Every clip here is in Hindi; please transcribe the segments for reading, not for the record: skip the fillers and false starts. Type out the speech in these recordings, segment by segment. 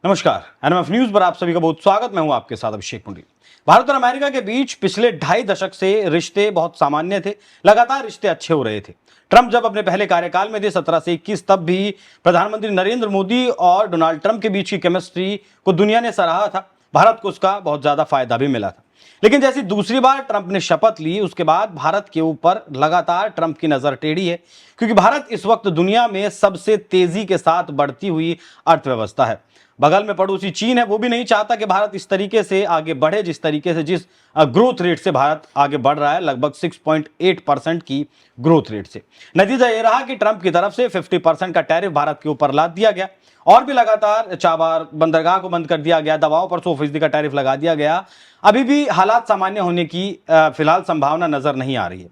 नमस्कार, एनएमएफ न्यूज पर आप सभी का बहुत स्वागत। मैं हूं आपके साथ अभिषेक पुंडी। भारत और अमेरिका के बीच पिछले 2.5 दशक से रिश्ते बहुत सामान्य थे। लगातार रिश्ते अच्छे हो रहे थे। ट्रंप जब अपने पहले कार्यकाल में थे 17 से 21, तब भी प्रधानमंत्री नरेंद्र मोदी और डोनाल्ड ट्रंप के बीच की केमिस्ट्री को दुनिया ने सराहा था। भारत को उसका बहुत ज्यादा फायदा भी मिला था। लेकिन जैसी दूसरी बार ट्रंप ने शपथ ली, उसके बाद भारत के ऊपर लगातार ट्रंप की नजर टेढ़ी है, क्योंकि भारत इस वक्त दुनिया में सबसे तेजी के साथ बढ़ती हुई अर्थव्यवस्था है। बगल में पड़ोसी चीन है, वो भी नहीं चाहता कि भारत इस तरीके से आगे बढ़े, जिस तरीके से जिस ग्रोथ रेट से भारत आगे बढ़ रहा है, लगभग 6.8% की ग्रोथ रेट से। नतीजा ये रहा कि ट्रंप की तरफ से 50% का टैरिफ भारत के ऊपर लाद दिया गया और भी लगातार चाबार बंदरगाह को बंद कर दिया गया, दवाओं पर 100% का टैरिफ लगा दिया गया। अभी भी हालात सामान्य होने की फिलहाल संभावना नजर नहीं आ रही है।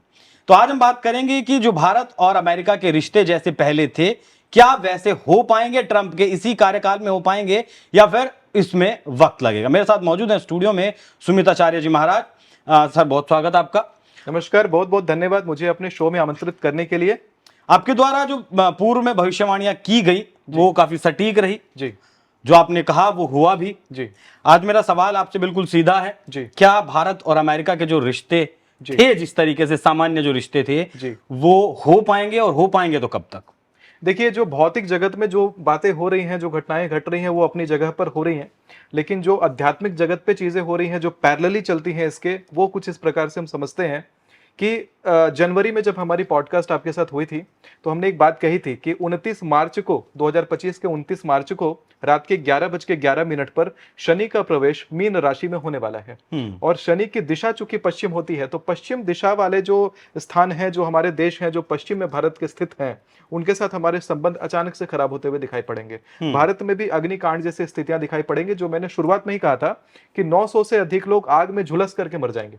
तो आज हम बात करेंगे कि जो भारत और अमेरिका के रिश्ते जैसे पहले थे, क्या वैसे हो पाएंगे, ट्रंप के इसी कार्यकाल में हो पाएंगे, या फिर इसमें वक्त लगेगा। मेरे साथ मौजूद है स्टूडियो में सुमित आचार्य जी महाराज। सर, बहुत स्वागत आपका। नमस्कार, बहुत बहुत धन्यवाद मुझे अपने शो में आमंत्रित करने के लिए। आपके द्वारा जो पूर्व में भविष्यवाणियां की गई वो काफी सटीक रही जी। जो आपने कहा वो हुआ भी जी। आज मेरा सवाल आपसे बिल्कुल सीधा है जी। क्या भारत और अमेरिका के जो रिश्ते थे, जिस तरीके से सामान्य जो रिश्ते थे, वो हो पाएंगे, और हो पाएंगे तो कब तक? देखिए, जो भौतिक जगत में जो बातें हो रही हैं, जो घटनाएं घट रही हैं, वो अपनी जगह पर हो रही हैं, लेकिन जो आध्यात्मिक जगत पे चीजें हो रही हैं, जो पैरेलली चलती हैं इसके, वो कुछ इस प्रकार से हम समझते हैं कि जनवरी में जब हमारी पॉडकास्ट आपके साथ हुई थी, तो हमने एक बात कही थी कि 29 मार्च को 2025 के 29 मार्च को रात के 11:11 पर शनि का प्रवेश मीन राशि में होने वाला है। और शनि की दिशा चूंकि पश्चिम होती है, तो पश्चिम दिशा वाले जो स्थान हैं, जो हमारे देश हैं, जो पश्चिम में भारत के स्थित हैं, उनके साथ हमारे संबंध अचानक से खराब होते हुए दिखाई पड़ेंगे। भारत में भी अग्निकांड जैसी स्थितियां दिखाई पड़ेंगी, जो मैंने शुरुआत में ही कहा था कि 900 से अधिक लोग आग में झुलस करके मर जाएंगे।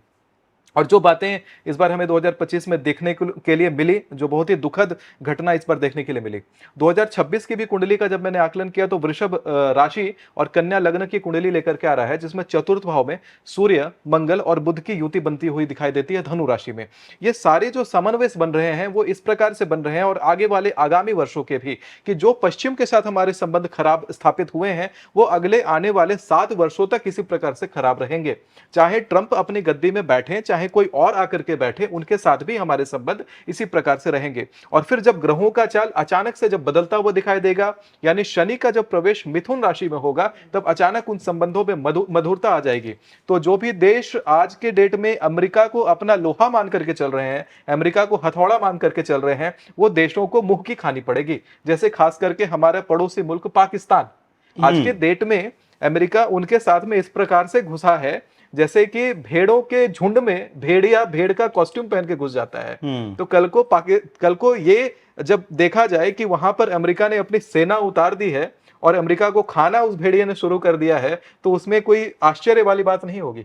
और जो बातें इस बार हमें 2025 में देखने के लिए मिली, जो बहुत ही दुखद घटना इस बार देखने के लिए मिली। 2026 की भी कुंडली का जब मैंने आकलन किया, तो वृषभ राशि और कन्या लग्न की कुंडली लेकर के आ रहा है, जिसमें चतुर्थ भाव में सूर्य, मंगल और बुध की युति बनती हुई दिखाई देती है धनु राशि में। ये सारे जो समन्वय बन रहे हैं, वो इस प्रकार से बन रहे हैं, और आगे वाले आगामी वर्षों के भी, कि जो पश्चिम के साथ हमारे संबंध खराब स्थापित हुए हैं, वो अगले आने वाले 7 वर्षों तक इसी प्रकार से खराब रहेंगे। चाहे ट्रंप अपनी गद्दी में बैठे, चाहे कोई और आकर के बैठे, उनके साथ भी हमारे संबंध इसी प्रकार से रहेंगे। और फिर जब ग्रहों का चाल अचानक से जब बदलता हुआ दिखाई देगा, यानी शनि का जब प्रवेश मिथुन राशि में होगा, तब अचानक उन संबंधों में मधुरता आ जाएगी। तो जो भी देश आज के डेट में अमेरिका को अपना लोहा मान करके चल रहे हैं, अमेरिका को हथौड़ा मान करके चल रहे हैं, वो देशों को मुंह की खानी पड़ेगी। जैसे खास करके हमारा पड़ोसी मुल्क पाकिस्तान, आज के डेट में अमेरिका उनके साथ में इस प्रकार से घुसा है, जैसे कि भेड़ों के झुंड में भेड़िया भेड़ का कॉस्ट्यूम पहन के घुस जाता है। तो कल को ये जब देखा जाए कि वहां पर अमेरिका ने अपनी सेना उतार दी है और अमेरिका को खाना उस भेड़िए ने शुरू कर दिया है, तो उसमें कोई आश्चर्य वाली बात नहीं होगी।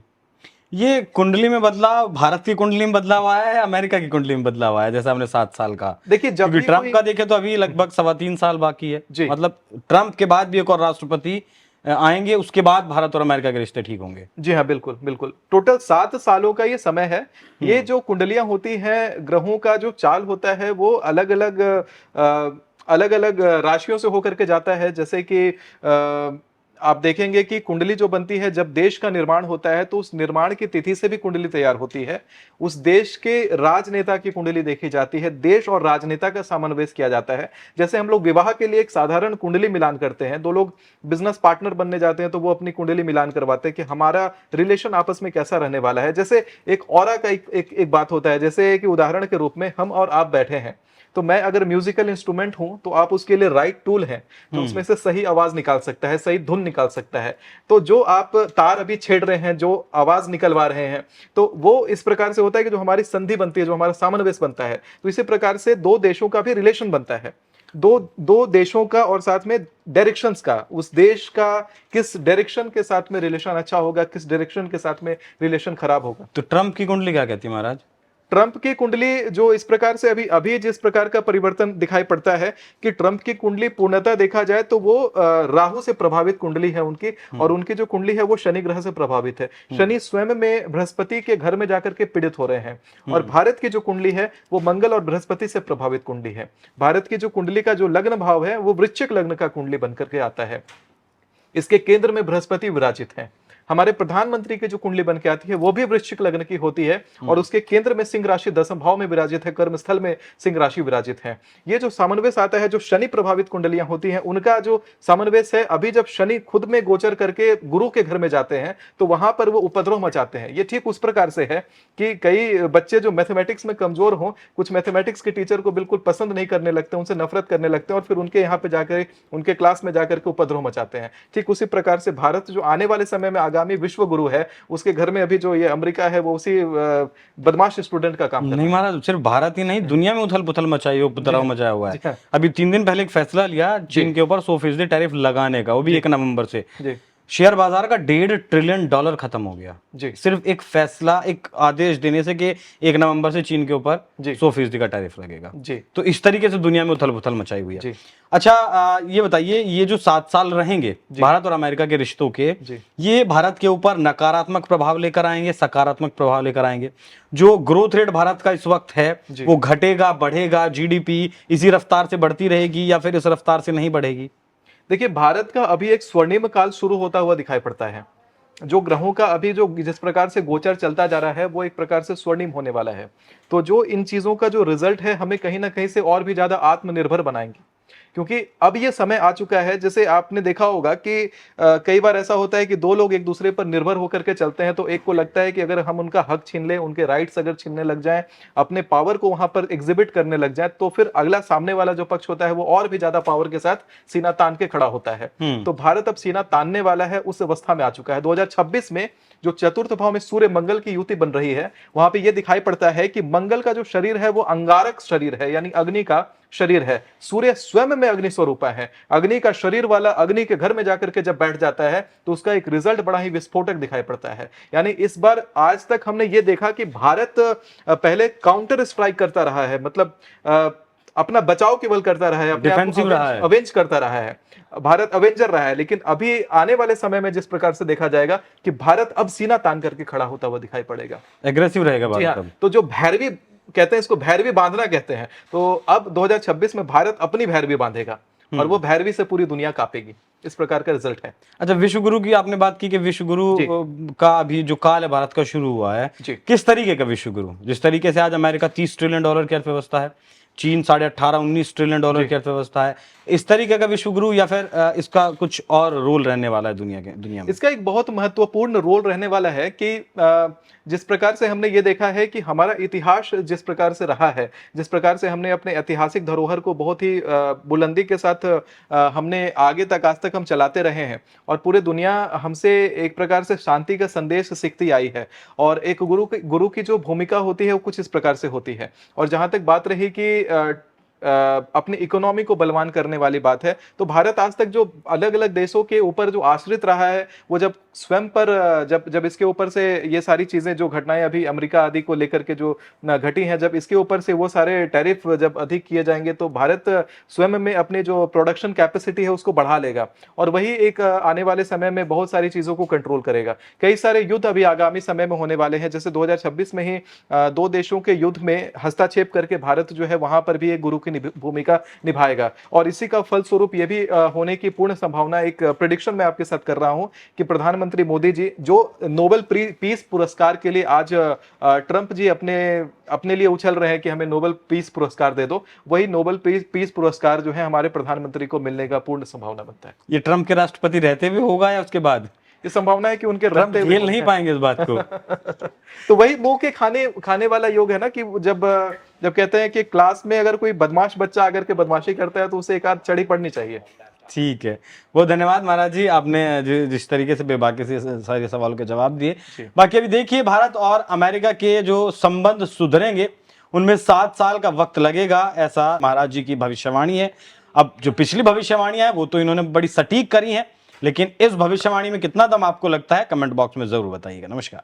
ये कुंडली में बदलाव भारत की कुंडली में बदलाव आया है, अमेरिका की कुंडली में बदलाव आया है? जैसे हमने 7 साल का, देखिए, जब भी ट्रंप का देखे तो अभी लगभग 3.25 साल बाकी है। मतलब ट्रंप के बाद भी एक और राष्ट्रपति आएंगे, उसके बाद भारत और अमेरिका के रिश्ते ठीक होंगे। जी हाँ, बिल्कुल बिल्कुल। टोटल 7 सालों का ये समय है। ये जो कुंडलियां होती हैं, ग्रहों का जो चाल होता है, वो अलग अलग राशियों से होकर के जाता है। जैसे कि आप देखेंगे कि कुंडली जो बनती है, जब देश का निर्माण होता है, तो उस निर्माण की तिथि से भी कुंडली तैयार होती है। उस देश के राजनेता की कुंडली देखी जाती है, देश और राजनेता का समन्वय किया जाता है। जैसे हम लोग विवाह के लिए एक साधारण कुंडली मिलान करते हैं, 2 लोग बिजनेस पार्टनर बनने जाते हैं, तो वो अपनी कुंडली मिलान करवाते हैं कि हमारा रिलेशन आपस में कैसा रहने वाला है। जैसे एक ऑरा का एक बात होता है, जैसे कि उदाहरण के रूप में हम और आप बैठे हैं, तो मैं अगर म्यूजिकल इंस्ट्रूमेंट हूं, तो आप उसके लिए राइट टूल हैं, तो उसमें से सही आवाज निकाल सकता है, सही धुन निकाल सकता है। तो जो आप तार अभी छेड़ रहे हैं, जो आवाज निकलवा रहे हैं, तो वो इस प्रकार से होता है कि जो हमारी संधि बनती है, जो हमारा सामंजस्य बनता है, तो इसी प्रकार से 2 देशों का भी रिलेशन बनता है। दो देशों का, और साथ में डायरेक्शंस का, उस देश का किस डायरेक्शन के साथ में रिलेशन अच्छा होगा, किस डायरेक्शन के साथ में रिलेशन खराब होगा। तो ट्रंप की कुंडली क्या कहती है महाराज? ट्रंप की कुंडली जो इस प्रकार से अभी जिस प्रकार का परिवर्तन दिखाई पड़ता है कि ट्रंप की कुंडली पूर्णतः देखा जाए तो वो राहु से प्रभावित कुंडली है उनकी, और उनकी जो कुंडली है वो शनि ग्रह से प्रभावित है। शनि स्वयं में बृहस्पति के घर में जाकर के पीड़ित हो रहे हैं। और भारत की जो कुंडली है वो मंगल और बृहस्पति से प्रभावित कुंडली है। भारत की जो कुंडली का जो लग्न भाव है वो वृश्चिक लग्न का कुंडली बनकर के आता है। इसके केंद्र में बृहस्पति विराजित है। हमारे प्रधानमंत्री की जो कुंडली बन के आती है वो भी वृश्चिक लग्न की होती है और उसके केंद्र में सिंह राशि दसम भाव में विराजित है, कर्म स्थल में सिंह राशि विराजित है। ये जो सामंवयस आता है, जो शनि प्रभावित कुंडलियां होती हैं उनका जो सामंवयस है, अभी जब शनि खुद में गोचर करके गुरु के घर में जाते हैं तो वहां पर वो उपद्रव मचाते हैं। ये ठीक उस प्रकार से है कि कई बच्चे जो मैथमेटिक्स में कमजोर हों, कुछ मैथमेटिक्स के टीचर को बिल्कुल पसंद नहीं करने लगते, उनसे नफरत करने लगते हैं और फिर उनके यहाँ पे जाकर उनके क्लास में जाकर के उपद्रव मचाते हैं। ठीक उसी प्रकार से भारत जो आने वाले समय में आगामी विश्व गुरु है, उसके घर में अभी जो ये अमेरिका है वो उसी बदमाश स्टूडेंट का काम कर नहीं रहा है। महाराज, सिर्फ भारत ही नहीं, दुनिया में उथल पुथल मचाई, उपद्रव मचाया हुआ जी है। हाँ। अभी 3 दिन पहले एक फैसला लिया चीन के ऊपर 100% टैरिफ लगाने का, वो भी 1 नवंबर से। जी शेयर बाजार का $1.5 ट्रिलियन खत्म हो गया, जी सिर्फ एक फैसला, एक आदेश देने से कि 1 नवंबर से चीन के ऊपर जी 100% का टैरिफ लगेगा। जी तो इस तरीके से दुनिया में उथल पुथल मचाई हुई है। जी अच्छा, ये बताइए, ये जो 7 साल रहेंगे भारत और अमेरिका के रिश्तों के, जी ये भारत के ऊपर नकारात्मक प्रभाव लेकर आएंगे, सकारात्मक प्रभाव लेकर आएंगे? जो ग्रोथ रेट भारत का इस वक्त है वो घटेगा, बढ़ेगा? जीडीपी इसी रफ्तार से बढ़ती रहेगी या फिर इस रफ्तार से नहीं बढ़ेगी? देखिए, भारत का अभी एक स्वर्णिम काल शुरू होता हुआ दिखाई पड़ता है। जो ग्रहों का अभी जो जिस प्रकार से गोचर चलता जा रहा है वो एक प्रकार से स्वर्णिम होने वाला है। तो जो इन चीजों का जो रिजल्ट है हमें कहीं ना कहीं से और भी ज्यादा आत्मनिर्भर बनाएंगे, क्योंकि अब ये समय आ चुका है। जैसे आपने देखा होगा कि कई बार ऐसा होता है कि दो लोग एक दूसरे पर निर्भर होकर के चलते हैं तो एक को लगता है कि अगर हम उनका हक छीन लें, उनके राइट्स अगर छीनने लग जाएं, अपने पावर को वहां पर एग्जिबिट करने लग जाएं, तो फिर अगला सामने वाला जो पक्ष होता है वो और भी ज्यादा पावर के साथ सीना तान के खड़ा होता है। तो भारत अब सीना तानने वाला है, उस अवस्था में आ चुका है। 2026 में जो चतुर्थ भाव में सूर्य मंगल की युति बन रही है, वहां पे ये दिखाई पड़ता है कि मंगल का जो शरीर है वो अंगारक शरीर है, यानी अग्नि का शरीर है। सूर्य स्वयं में अग्नि स्वरूपा है। अग्नि का शरीर वाला अग्नि के घर में जाकर के जब बैठ जाता है तो उसका एक रिजल्ट बड़ा ही विस्फोटक दिखाई पड़ता है। यानी इस बार आज तक हमने ये देखा कि भारत पहले काउंटर स्ट्राइक करता रहा है, मतलब अपना बचाव केवल करता रहा है, अपने आप को अवेंज करता रहा है, भारत अवेंजर रहा है। लेकिन अभी आने वाले समय में जिस प्रकार से देखा जाएगा कि भारत अब सीना तान करके खड़ा होता हुआ दिखाई पड़ेगा, एग्रेसिव रहेगा भारत। हाँ, तो जो भैरवी कहते हैं, इसको भैरवी बांधना कहते हैं, तो अब 2026 में भारत अपनी भैरवी बांधेगा और वो भैरवी से पूरी दुनिया कांपेगी। इस प्रकार का रिजल्ट है। अच्छा, विश्व गुरु की आपने बात की कि विश्व गुरु का अभी जो काल है भारत का शुरू हुआ है, किस तरीके का विश्व गुरु? जिस तरीके से आज अमेरिका $30 ट्रिलियन की अर्थव्यवस्था है, चीन 18.5-19 ट्रिलियन डॉलर की अर्थव्यवस्था है, इस तरीके का विश्व गुरु या फिर इसका कुछ और रोल रहने वाला है दुनिया में? इसका एक बहुत महत्वपूर्ण रोल रहने वाला है कि जिस प्रकार से हमने ये देखा है कि हमारा इतिहास जिस प्रकार से रहा है, जिस प्रकार से हमने अपने ऐतिहासिक धरोहर को बहुत ही बुलंदी के साथ हमने आगे तक आज तक हम चलाते रहे हैं और पूरे दुनिया हमसे एक प्रकार से शांति का संदेश सीखती आई है। और एक गुरु की जो भूमिका होती है वो कुछ इस प्रकार से होती है। और जहां तक बात रही कि अपनी इकोनॉमी को बलवान करने वाली बात है, तो भारत आज तक जो अलग अलग देशों के ऊपर जो आश्रित रहा है, वो जब स्वयं पर जब इसके ऊपर से ये सारी चीजें जो घटनाएं अभी अमेरिका आदि को लेकर के जो घटी हैं, जब इसके ऊपर से वो सारे टैरिफ जब अधिक किए जाएंगे तो भारत स्वयं में अपने जो प्रोडक्शन कैपेसिटी है उसको बढ़ा लेगा और वही एक आने वाले समय में बहुत सारी चीजों को कंट्रोल करेगा। कई सारे युद्ध अभी आगामी समय में होने वाले हैं, जैसे 2026 में ही 2 देशों के युद्ध में हस्तक्षेप करके भारत जो है वहां पर भी एक गुरु की भूमिका निभाएगा और इसी का फलस्वरूप ये भी होने की पूर्ण संभावना, एक प्रेडिक्शन मैं आपके साथ कर रहा हूं कि प्रधानमंत्री मोदी जी जो नोबेल पीस पुरस्कार के लिए आज ट्रंप जी अपने लिए उछल रहे हैं कि हमें नोबेल पीस पुरस्कार दे दो, वही नोबेल पीस पुरस्कार जो है हमारे प्रधानमंत्री को मिलने का पूर्ण संभावना बनता है। ये ट्रंप के राष्ट्रपति रहते हुए होगा या उसके बाद? ये संभावना है कि उनके रहते हुए झेल नहीं पाएंगे इस बात को। तो वही मुंह के खाने वाला योग है ना कि जब कहते हैं कि क्लास में अगर कोई बदमाश बच्चा अगर के बदमाशी करता है तो उसे एक आध चढ़ी पड़नी चाहिए। ठीक है, बहुत धन्यवाद महाराज जी, आपने जिस तरीके से बेबाकी से सारे सवालों के जवाब दिए। बाकी अभी देखिए, भारत और अमेरिका के जो संबंध सुधरेंगे उनमें 7 साल का वक्त लगेगा, ऐसा महाराज जी की भविष्यवाणी है। अब जो पिछली भविष्यवाणियां हैं वो तो इन्होंने बड़ी सटीक करी हैं, लेकिन इस भविष्यवाणी में कितना दम आपको लगता है, कमेंट बॉक्स में जरूर बताइएगा। नमस्कार।